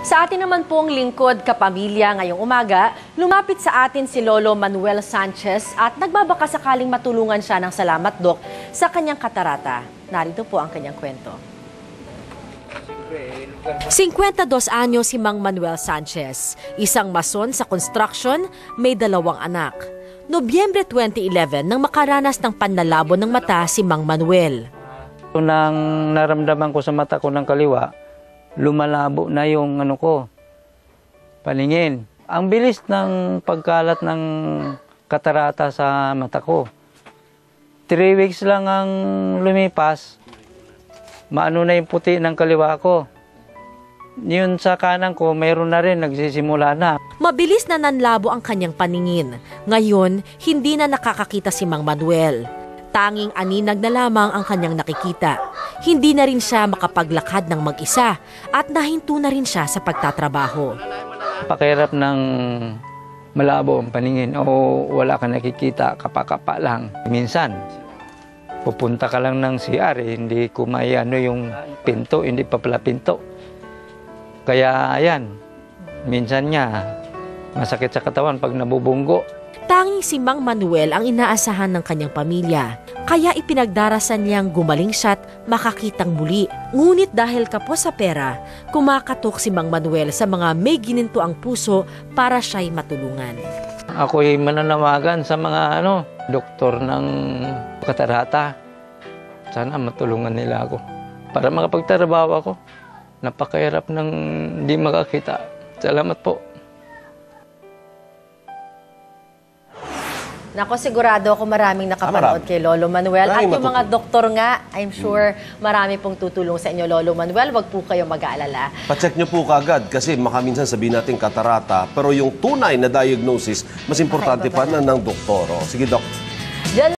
Sa atin naman pong lingkod kapamilya ngayong umaga, lumapit sa atin si Lolo Manuel Sanchez at nagbabaka sakaling matulungan siya ng salamat, Dok, sa kanyang katarata. Narito po ang kanyang kwento. 52 anyos si Mang Manuel Sanchez, isang mason sa construction, may 2 anak. Nobyembre 2011 nang makaranas ng panlalabo ng mata si Mang Manuel. Nang naramdaman ko sa mata ko ng kaliwa, lumalabo na yung paningin. Ang bilis ng pagkalat ng katarata sa mata ko. 3 weeks lang ang lumipas, maano na yung puti ng kaliwa ko. Yun sa kanan ko, mayroon na rin, nagsisimula na. Mabilis na nanlabo ang kanyang paningin. Ngayon, hindi na nakakakita si Mang Manuel. Tanging aninag na lamang ang kanyang nakikita. Hindi na rin siya makapaglakad ng mag-isa at nahinto na rin siya sa pagtatrabaho. Pakirap ng malabo ang paningin o wala ka nakikita, kapa-kapa lang. Minsan, pupunta ka lang ng CR, hindi ko maiano yung pinto, hindi pa pala pinto. Kaya ayan, minsan niya masakit sa katawan pag nabubunggo. Tanging si Mang Manuel ang inaasahan ng kanyang pamilya. Kaya ipinagdarasan niyang gumaling siya't makakitang muli. Ngunit dahil kapos sa pera, kumakatok si Mang Manuel sa mga may gininto ang puso para siya'y matulungan. Ako'y mananawagan sa mga doktor ng katarata. Sana matulungan nila ako para makapagtrabaho ako. Napakahirap ng hindi makakita. Salamat po. Nako, sigurado ako maraming nakapanood kay Lolo Manuel. At yung mga doktor nga, I'm sure marami pong tutulong sa inyo, Lolo Manuel. Wag po kayo mag-aalala. Pacheck nyo po kagad kasi makaminsan sabihin natin katarata, pero yung tunay na diagnosis, mas importante pa na ng doktoro. Sige, Dok.